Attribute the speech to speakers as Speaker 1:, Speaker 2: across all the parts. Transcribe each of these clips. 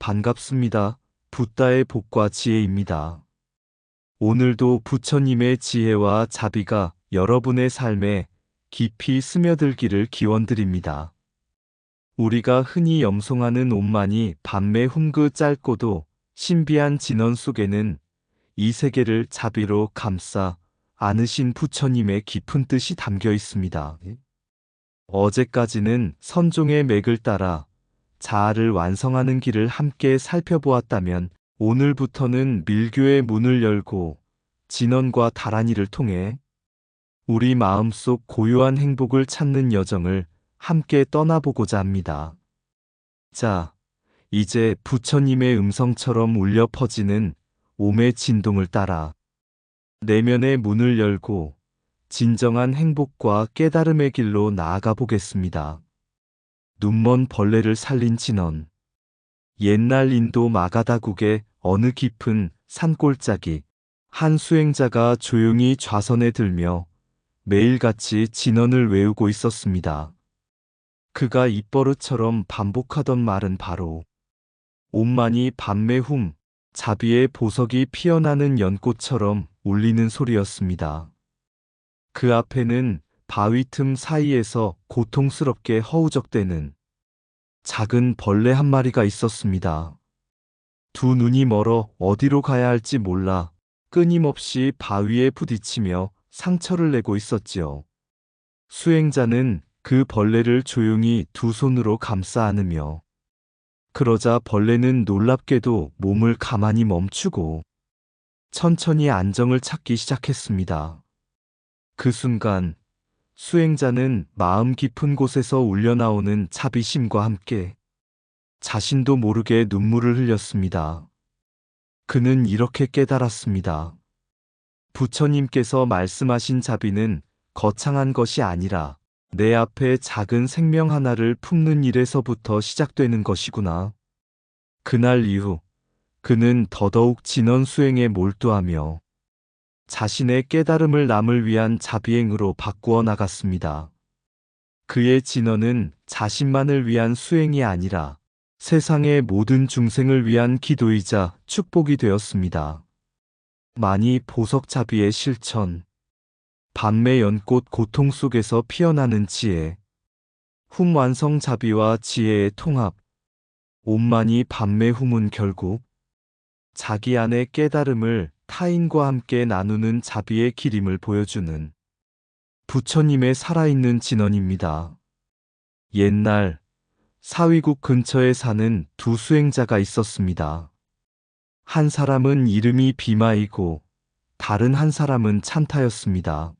Speaker 1: 반갑습니다. 붓다의 복과 지혜입니다. 오늘도 부처님의 지혜와 자비가 여러분의 삶에 깊이 스며들기를 기원드립니다. 우리가 흔히 염송하는 옷만이 밤매 훔그 짧고도 신비한 진원 속에는 이 세계를 자비로 감싸 안으신 부처님의 깊은 뜻이 담겨 있습니다. 어제까지는 선종의 맥을 따라 자아를 완성하는 길을 함께 살펴보았다면 오늘부터는 밀교의 문을 열고 진원과 다란이를 통해 우리 마음속 고요한 행복을 찾는 여정을 함께 떠나보고자 합니다. 자, 이제 부처님의 음성처럼 울려 퍼지는 옴의 진동을 따라 내면의 문을 열고 진정한 행복과 깨달음의 길로 나아가 보겠습니다. 눈먼 벌레를 살린 진원. 옛날 인도 마가다국의 어느 깊은 산골짜기 한 수행자가 조용히 좌선에 들며 매일같이 진언을 외우고 있었습니다. 그가 입버릇처럼 반복하던 말은 바로 옷만이 밤매 훔 자비의 보석이 피어나는 연꽃처럼 울리는 소리였습니다. 그 앞에는 바위 틈 사이에서 고통스럽게 허우적대는 작은 벌레 한 마리가 있었습니다. 두 눈이 멀어 어디로 가야 할지 몰라 끊임없이 바위에 부딪히며 상처를 내고 있었지요. 수행자는 그 벌레를 조용히 두 손으로 감싸 안으며 그러자 벌레는 놀랍게도 몸을 가만히 멈추고 천천히 안정을 찾기 시작했습니다. 그 순간 수행자는 마음 깊은 곳에서 울려나오는 자비심과 함께 자신도 모르게 눈물을 흘렸습니다. 그는 이렇게 깨달았습니다. 부처님께서 말씀하신 자비는 거창한 것이 아니라 내 앞에 작은 생명 하나를 품는 일에서부터 시작되는 것이구나. 그날 이후 그는 더더욱 진언 수행에 몰두하며 자신의 깨달음을 남을 위한 자비행으로 바꾸어 나갔습니다. 그의 진언은 자신만을 위한 수행이 아니라 세상의 모든 중생을 위한 기도이자 축복이 되었습니다. 만이 보석 자비의 실천. 밤매 연꽃 고통 속에서 피어나는 지혜. 훔완성 자비와 지혜의 통합. 옷만이 밤매 훔은 결국 자기 안의 깨달음을 타인과 함께 나누는 자비의 길임을 보여주는 부처님의 살아있는 진언입니다. 옛날 사위국 근처에 사는 두 수행자가 있었습니다. 한 사람은 이름이 비마이고 다른 한 사람은 찬타였습니다.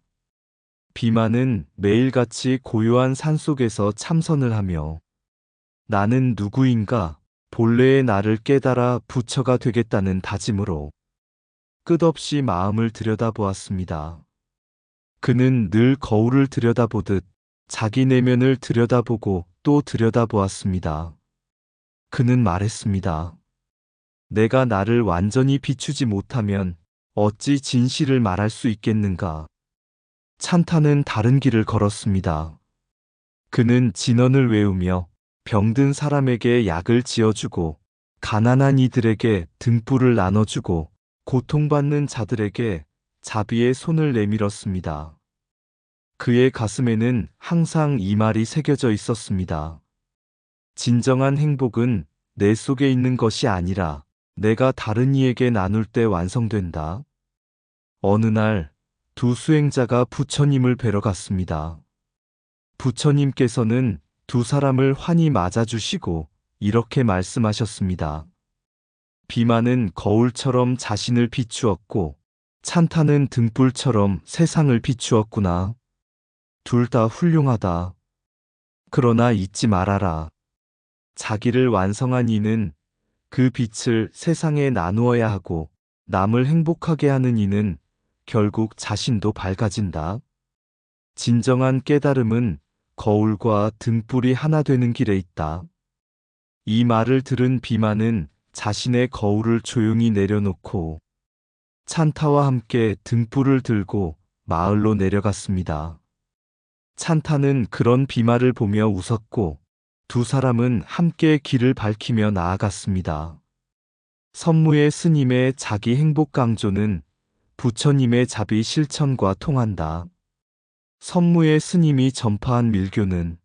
Speaker 1: 비마는 매일같이 고요한 산속에서 참선을 하며 나는 누구인가 본래의 나를 깨달아 부처가 되겠다는 다짐으로 끝없이 마음을 들여다보았습니다. 그는 늘 거울을 들여다보듯 자기 내면을 들여다보고 또 들여다보았습니다. 그는 말했습니다. 내가 나를 완전히 비추지 못하면 어찌 진실을 말할 수 있겠는가? 찬타는 다른 길을 걸었습니다. 그는 진언을 외우며 병든 사람에게 약을 지어주고 가난한 이들에게 등불을 나눠주고 고통받는 자들에게 자비의 손을 내밀었습니다. 그의 가슴에는 항상 이 말이 새겨져 있었습니다. 진정한 행복은 내 속에 있는 것이 아니라 내가 다른 이에게 나눌 때 완성된다. 어느 날 두 수행자가 부처님을 뵈러 갔습니다. 부처님께서는 두 사람을 환히 맞아주시고 이렇게 말씀하셨습니다. 비마는 거울처럼 자신을 비추었고 찬타는 등불처럼 세상을 비추었구나. 둘 다 훌륭하다. 그러나 잊지 말아라. 자기를 완성한 이는 그 빛을 세상에 나누어야 하고 남을 행복하게 하는 이는 결국 자신도 밝아진다. 진정한 깨달음은 거울과 등불이 하나 되는 길에 있다. 이 말을 들은 비마는 자신의 거울을 조용히 내려놓고 찬타와 함께 등불을 들고 마을로 내려갔습니다. 찬타는 그런 비마를 보며 웃었고 두 사람은 함께 길을 밝히며 나아갔습니다. 선무의 스님의 자기 행복 강조는 부처님의 자비 실천과 통한다. 선무의 스님이 전파한 밀교는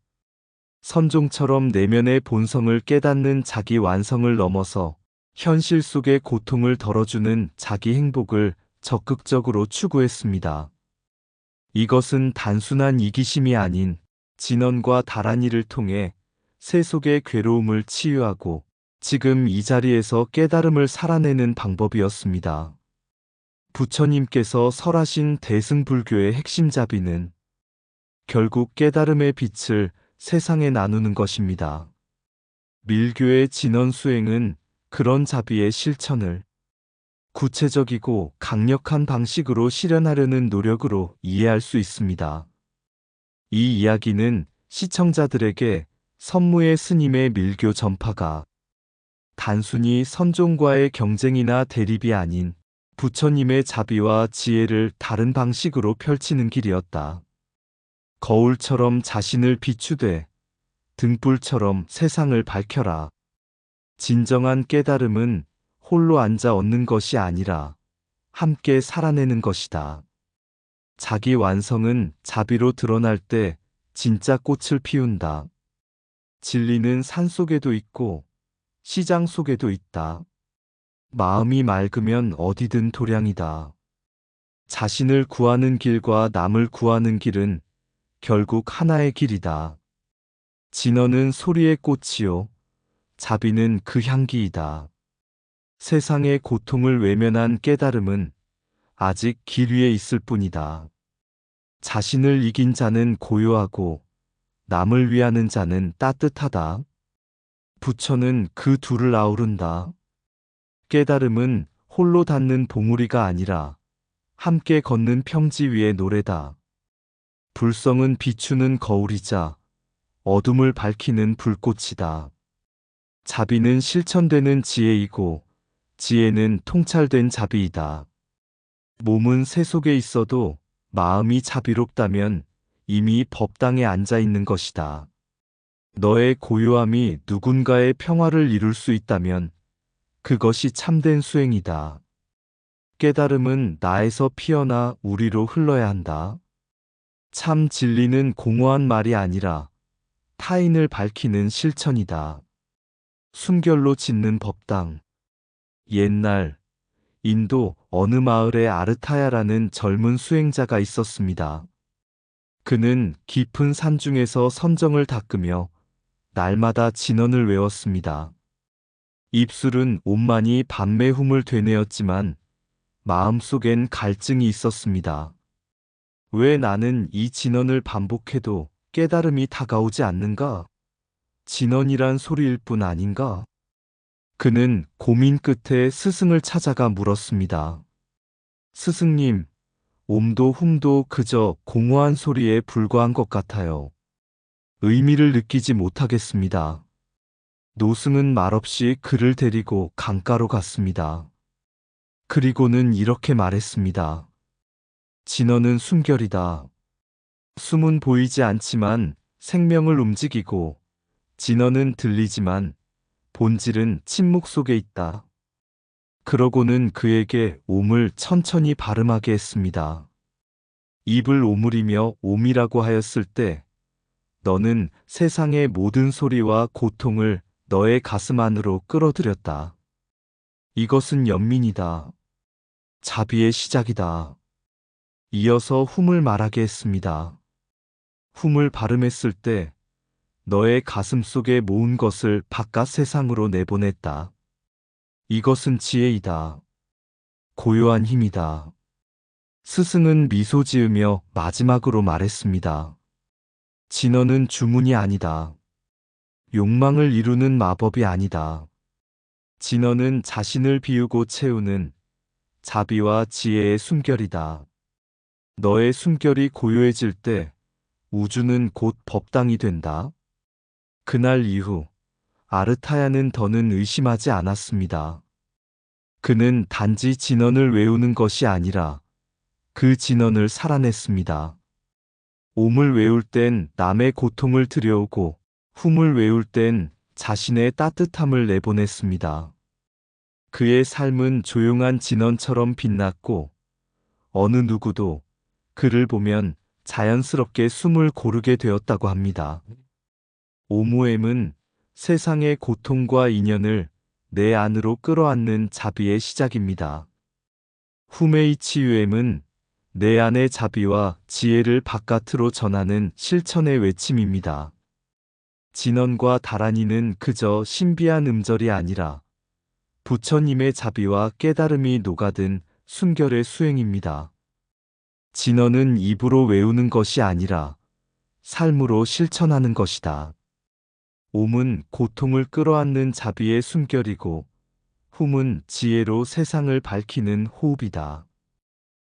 Speaker 1: 선종처럼 내면의 본성을 깨닫는 자기 완성을 넘어서 현실 속의 고통을 덜어주는 자기 행복을 적극적으로 추구했습니다. 이것은 단순한 이기심이 아닌 진언과 다란이를 통해 세속의 괴로움을 치유하고 지금 이 자리에서 깨달음을 살아내는 방법이었습니다. 부처님께서 설하신 대승불교의 핵심 자비는 결국 깨달음의 빛을 세상에 나누는 것입니다. 밀교의 진언 수행은 그런 자비의 실천을 구체적이고 강력한 방식으로 실현하려는 노력으로 이해할 수 있습니다. 이 이야기는 시청자들에게 선무의 스님의 밀교 전파가 단순히 선종과의 경쟁이나 대립이 아닌 부처님의 자비와 지혜를 다른 방식으로 펼치는 길이었다. 거울처럼 자신을 비추되 등불처럼 세상을 밝혀라. 진정한 깨달음은 홀로 앉아 얻는 것이 아니라 함께 살아내는 것이다. 자기 완성은 자비로 드러날 때 진짜 꽃을 피운다. 진리는 산 속에도 있고 시장 속에도 있다. 마음이 맑으면 어디든 도량이다. 자신을 구하는 길과 남을 구하는 길은 결국 하나의 길이다. 진언은 소리의 꽃이요. 자비는 그 향기이다. 세상의 고통을 외면한 깨달음은 아직 길 위에 있을 뿐이다. 자신을 이긴 자는 고요하고 남을 위하는 자는 따뜻하다. 부처는 그 둘을 아우른다. 깨달음은 홀로 닿는 봉우리가 아니라 함께 걷는 평지 위의 노래다. 불성은 비추는 거울이자 어둠을 밝히는 불꽃이다. 자비는 실천되는 지혜이고 지혜는 통찰된 자비이다. 몸은 세속에 있어도 마음이 자비롭다면 이미 법당에 앉아 있는 것이다. 너의 고요함이 누군가의 평화를 이룰 수 있다면 그것이 참된 수행이다. 깨달음은 나에서 피어나 우리로 흘러야 한다. 참 진리는 공허한 말이 아니라 타인을 밝히는 실천이다. 숨결로 짓는 법당. 옛날 인도 어느 마을에 아르타야라는 젊은 수행자가 있었습니다. 그는 깊은 산중에서 선정을 닦으며 날마다 진언을 외웠습니다. 입술은 온만이 밤매움을 되뇌었지만 마음속엔 갈증이 있었습니다. 왜 나는 이 진언을 반복해도 깨달음이 다가오지 않는가? 진언이란 소리일 뿐 아닌가? 그는 고민 끝에 스승을 찾아가 물었습니다. 스승님, 옴도 훔도 그저 공허한 소리에 불과한 것 같아요. 의미를 느끼지 못하겠습니다. 노승은 말없이 그를 데리고 강가로 갔습니다. 그리고는 이렇게 말했습니다. 진언은 숨결이다. 숨은 보이지 않지만 생명을 움직이고 진언은 들리지만 본질은 침묵 속에 있다. 그러고는 그에게 옴을 천천히 발음하게 했습니다. 입을 오므리며 옴이라고 하였을 때 너는 세상의 모든 소리와 고통을 너의 가슴 안으로 끌어들였다. 이것은 연민이다. 자비의 시작이다. 이어서 훔을 말하게 했습니다. 훔을 발음했을 때 너의 가슴 속에 모은 것을 바깥 세상으로 내보냈다. 이것은 지혜이다. 고요한 힘이다. 스승은 미소 지으며 마지막으로 말했습니다. 진언은 주문이 아니다. 욕망을 이루는 마법이 아니다. 진언은 자신을 비우고 채우는 자비와 지혜의 숨결이다. 너의 숨결이 고요해질 때 우주는 곧 법당이 된다. 그날 이후 아르타야는 더는 의심하지 않았습니다. 그는 단지 진언을 외우는 것이 아니라 그 진언을 살아냈습니다. 옴을 외울 땐 남의 고통을 들여오고 훔을 외울 땐 자신의 따뜻함을 내보냈습니다. 그의 삶은 조용한 진원처럼 빛났고 어느 누구도 그를 보면 자연스럽게 숨을 고르게 되었다고 합니다. 오무엠은 세상의 고통과 인연을 내 안으로 끌어안는 자비의 시작입니다. 후메이치유엠은 내 안의 자비와 지혜를 바깥으로 전하는 실천의 외침입니다. 진원과 다란이는 그저 신비한 음절이 아니라 부처님의 자비와 깨달음이 녹아든 순결의 수행입니다. 진언은 입으로 외우는 것이 아니라 삶으로 실천하는 것이다. 옴은 고통을 끌어안는 자비의 숨결이고 훔은 지혜로 세상을 밝히는 호흡이다.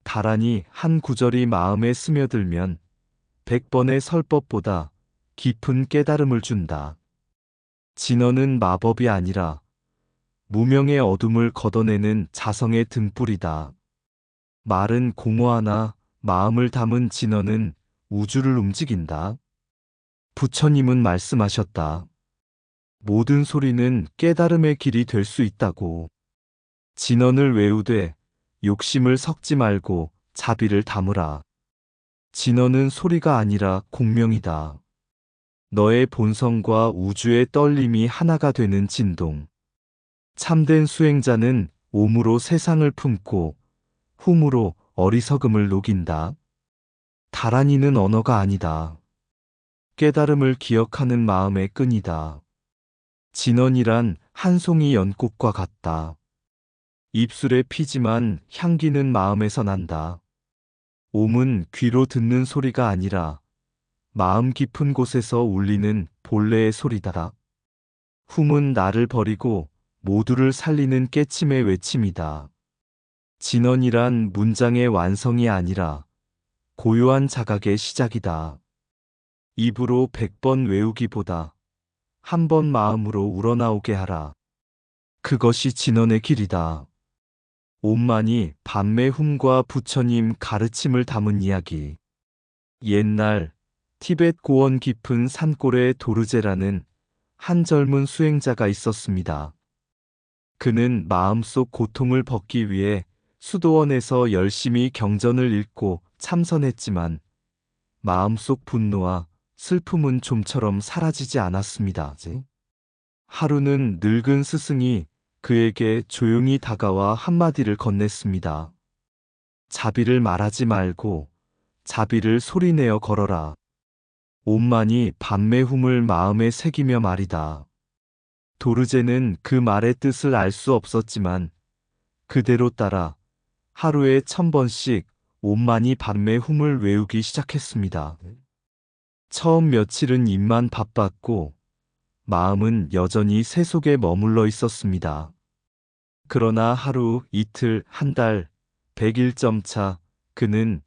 Speaker 1: 다란히 한 구절이 마음에 스며들면 100번의 설법보다 깊은 깨달음을 준다. 진언은 마법이 아니라 무명의 어둠을 걷어내는 자성의 등불이다. 말은 공허하나 마음을 담은 진언은 우주를 움직인다. 부처님은 말씀하셨다. 모든 소리는 깨달음의 길이 될 수 있다고. 진언을 외우되 욕심을 섞지 말고 자비를 담으라. 진언은 소리가 아니라 공명이다. 너의 본성과 우주의 떨림이 하나가 되는 진동. 참된 수행자는 옴으로 세상을 품고 훔으로 어리석음을 녹인다. 다란이는 언어가 아니다. 깨달음을 기억하는 마음의 끈이다. 진언이란 한 송이 연꽃과 같다. 입술에 피지만 향기는 마음에서 난다. 옴은 귀로 듣는 소리가 아니라 마음 깊은 곳에서 울리는 본래의 소리다. 훔은 나를 버리고 모두를 살리는 깨침의 외침이다. 진언이란 문장의 완성이 아니라 고요한 자각의 시작이다. 입으로 100번 외우기보다 한 번 마음으로 우러나오게 하라. 그것이 진언의 길이다. 옴만이 밤매 훔과 부처님 가르침을 담은 이야기. 옛날 티벳 고원 깊은 산골에 도르제라는 한 젊은 수행자가 있었습니다. 그는 마음속 고통을 벗기 위해 수도원에서 열심히 경전을 읽고 참선했지만 마음속 분노와 슬픔은 좀처럼 사라지지 않았습니다. 하루는 늙은 스승이 그에게 조용히 다가와 한마디를 건넸습니다. 자비를 말하지 말고 자비를 소리내어 걸어라. 옴만이 밤매훔을 마음에 새기며 말이다. 도르제는 그 말의 뜻을 알 수 없었지만 그대로 따라 하루에 1000번씩 옴만이 밤매훔을 외우기 시작했습니다. 처음 며칠은 입만 바빴고 마음은 여전히 새 속에 머물러 있었습니다. 그러나 하루, 이틀, 한 달, 100일 차 그는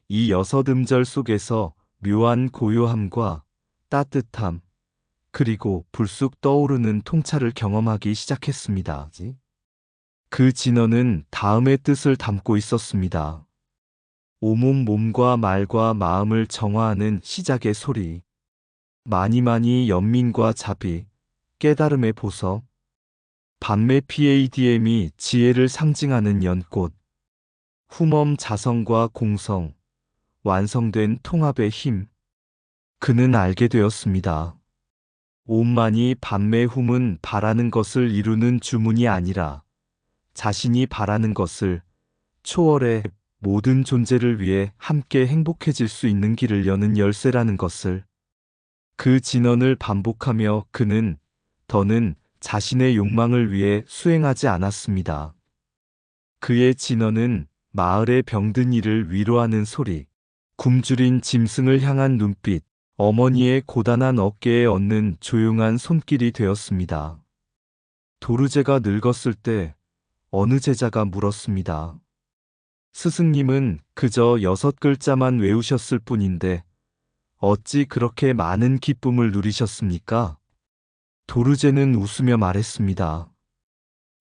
Speaker 1: 이 6음절 속에서 묘한 고요함과 따뜻함, 그리고 불쑥 떠오르는 통찰을 경험하기 시작했습니다. 그 진언은 다음의 뜻을 담고 있었습니다. 오몸 몸과 말과 마음을 정화하는 시작의 소리. 많이 연민과 자비, 깨달음의 보석. 밤매 PADM이 지혜를 상징하는 연꽃. 훔엄 자성과 공성, 완성된 통합의 힘. 그는 알게 되었습니다. 옴만이 밤매 훔은 바라는 것을 이루는 주문이 아니라 자신이 바라는 것을 초월해 모든 존재를 위해 함께 행복해질 수 있는 길을 여는 열쇠라는 것을. 그 진언을 반복하며 그는 더는 자신의 욕망을 위해 수행하지 않았습니다. 그의 진언은 마을의 병든 이를 위로하는 소리, 굶주린 짐승을 향한 눈빛, 어머니의 고단한 어깨에 얹는 조용한 손길이 되었습니다. 도르제가 늙었을 때 어느 제자가 물었습니다. 스승님은 그저 6글자만 외우셨을 뿐인데 어찌 그렇게 많은 기쁨을 누리셨습니까? 도르제는 웃으며 말했습니다.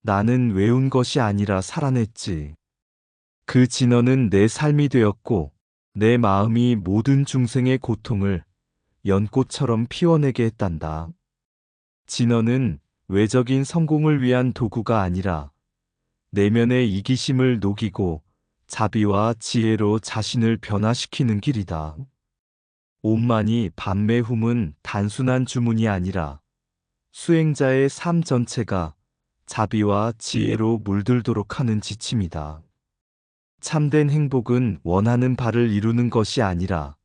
Speaker 1: 나는 외운 것이 아니라 살아냈지. 그 진언은 내 삶이 되었고 내 마음이 모든 중생의 고통을 연꽃처럼 피워내게 했단다. 진언은 외적인 성공을 위한 도구가 아니라 내면의 이기심을 녹이고 자비와 지혜로 자신을 변화시키는 길이다. 옴마니 밤매 훔은 단순한 주문이 아니라 수행자의 삶 전체가 자비와 지혜로 물들도록 하는 지침이다. 참된 행복은 원하는 바를 이루는 것이 아니라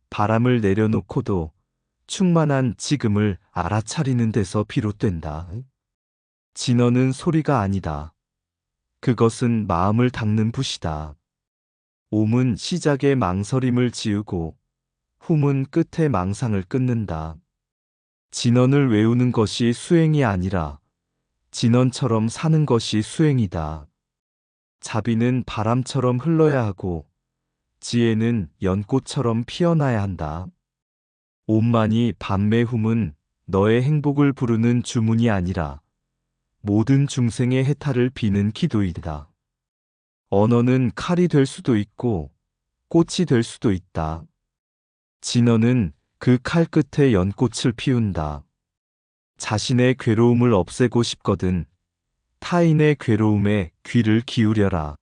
Speaker 1: 바람을 내려놓고도 충만한 지금을 알아차리는 데서 비롯된다. 진언은 소리가 아니다. 그것은 마음을 닦는 붓이다. 옴은 시작에 망설임을 지우고 훔은 끝에 망상을 끊는다. 진언을 외우는 것이 수행이 아니라 진언처럼 사는 것이 수행이다. 자비는 바람처럼 흘러야 하고 지혜는 연꽃처럼 피어나야 한다. 옴만이 밤매 훔은 너의 행복을 부르는 주문이 아니라 모든 중생의 해탈을 비는 기도이다. 언어는 칼이 될 수도 있고 꽃이 될 수도 있다. 진언은 그 칼 끝에 연꽃을 피운다. 자신의 괴로움을 없애고 싶거든 타인의 괴로움에 귀를 기울여라.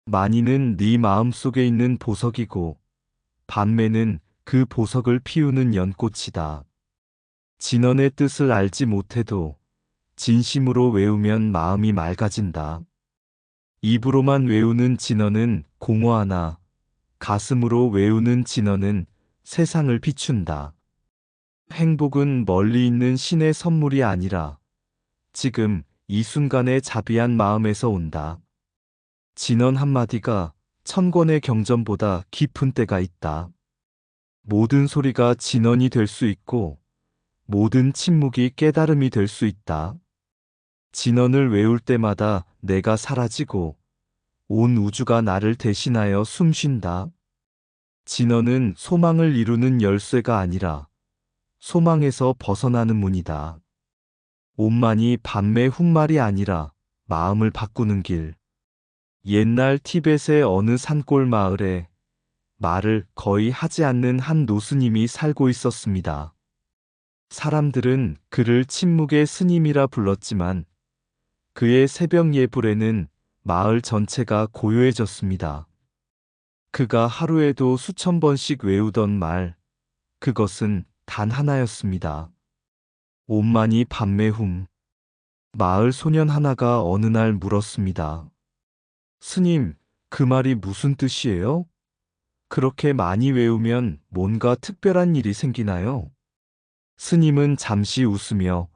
Speaker 1: 만이는 네 마음속에 있는 보석이고 밤매는 그 보석을 피우는 연꽃이다. 진언의 뜻을 알지 못해도 진심으로 외우면 마음이 맑아진다. 입으로만 외우는 진언은 공허하나 가슴으로 외우는 진언은 세상을 비춘다. 행복은 멀리 있는 신의 선물이 아니라 지금 이 순간의 자비한 마음에서 온다. 진언 한마디가 천권의 경전보다 깊은 때가 있다. 모든 소리가 진언이 될 수 있고 모든 침묵이 깨달음이 될 수 있다. 진언을 외울 때마다 내가 사라지고 온 우주가 나를 대신하여 숨쉰다. 진언은 소망을 이루는 열쇠가 아니라 소망에서 벗어나는 문이다. 옴만이 밤매 훔말이 아니라 마음을 바꾸는 길. 옛날 티벳의 어느 산골 마을에 말을 거의 하지 않는 한 노스님이 살고 있었습니다. 사람들은 그를 침묵의 스님이라 불렀지만 그의 새벽 예불에는 마을 전체가 고요해졌습니다. 그가 하루에도 수천 번씩 외우던 말, 그것은 단 하나였습니다. 옴만이 밤매 훔. 마을 소년 하나가 어느 날 물었습니다. 스님, 그 말이 무슨 뜻이에요? 그렇게 많이 외우면 뭔가 특별한 일이 생기나요? 스님은 잠시 웃으며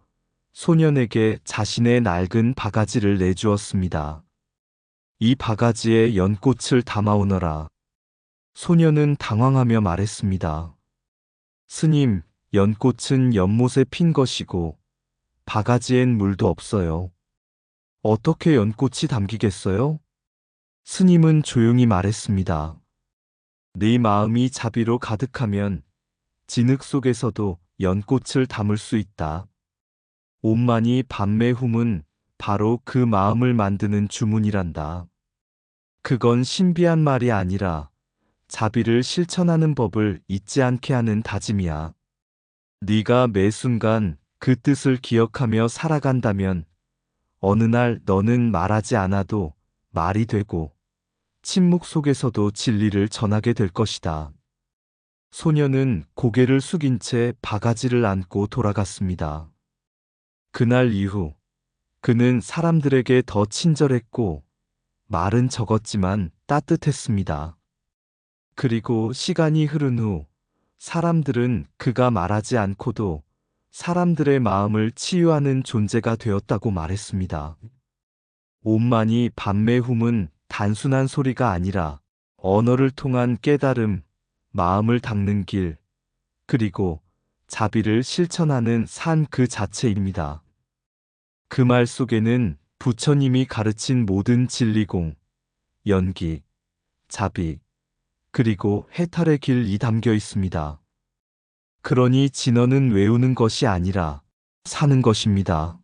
Speaker 1: 소년에게 자신의 낡은 바가지를 내주었습니다. 이 바가지에 연꽃을 담아오너라. 소년은 당황하며 말했습니다. 스님, 연꽃은 연못에 핀 것이고 바가지엔 물도 없어요. 어떻게 연꽃이 담기겠어요? 스님은 조용히 말했습니다. 네 마음이 자비로 가득하면 진흙 속에서도 연꽃을 담을 수 있다. 옴만이 밤매 훔은 바로 그 마음을 만드는 주문이란다. 그건 신비한 말이 아니라 자비를 실천하는 법을 잊지 않게 하는 다짐이야. 네가 매 순간 그 뜻을 기억하며 살아간다면 어느 날 너는 말하지 않아도 말이 되고 침묵 속에서도 진리를 전하게 될 것이다. 소녀는 고개를 숙인 채 바가지를 안고 돌아갔습니다. 그날 이후 그는 사람들에게 더 친절했고 말은 적었지만 따뜻했습니다. 그리고 시간이 흐른 후 사람들은 그가 말하지 않고도 사람들의 마음을 치유하는 존재가 되었다고 말했습니다. 옴만이 밤매 훔은 단순한 소리가 아니라 언어를 통한 깨달음, 마음을 닦는 길, 그리고 자비를 실천하는 삶 그 자체입니다. 그 말 속에는 부처님이 가르친 모든 진리공, 연기, 자비, 그리고 해탈의 길이 담겨 있습니다. 그러니 진언은 외우는 것이 아니라 사는 것입니다.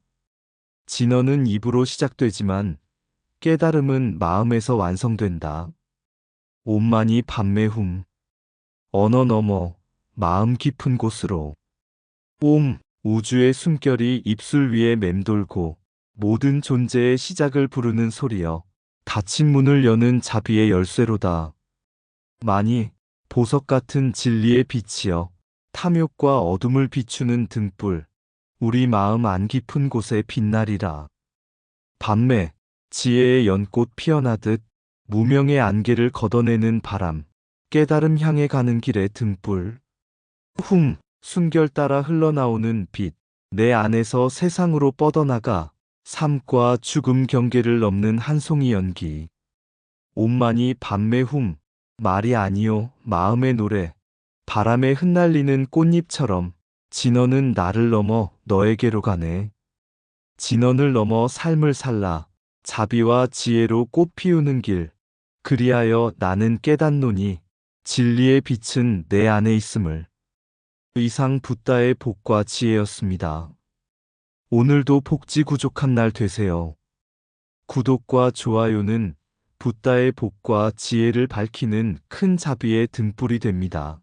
Speaker 1: 진언은 입으로 시작되지만 깨달음은 마음에서 완성된다. 옴만이 밤매 훔. 언어 너머 마음 깊은 곳으로. 우주의 숨결이 입술 위에 맴돌고 모든 존재의 시작을 부르는 소리여. 닫힌 문을 여는 자비의 열쇠로다. 마니, 보석 같은 진리의 빛이여. 탐욕과 어둠을 비추는 등불. 우리 마음 안 깊은 곳에 빛나리라. 밤매, 지혜의 연꽃 피어나듯 무명의 안개를 걷어내는 바람. 깨달음 향해 가는 길의 등불. 숨결 따라 흘러나오는 빛. 내 안에서 세상으로 뻗어나가 삶과 죽음 경계를 넘는 한 송이 연기. 온만이 밤매 말이 아니요 마음의 노래. 바람에 흩날리는 꽃잎처럼 진언은 나를 넘어 너에게로 가네. 진언을 넘어 삶을 살라. 자비와 지혜로 꽃 피우는 길. 그리하여 나는 깨닫노니 진리의 빛은 내 안에 있음을. 이상 붓다의 복과 지혜였습니다. 오늘도 복지 구족한 날 되세요. 구독과 좋아요는 붓다의 복과 지혜를 밝히는 큰 자비의 등불이 됩니다.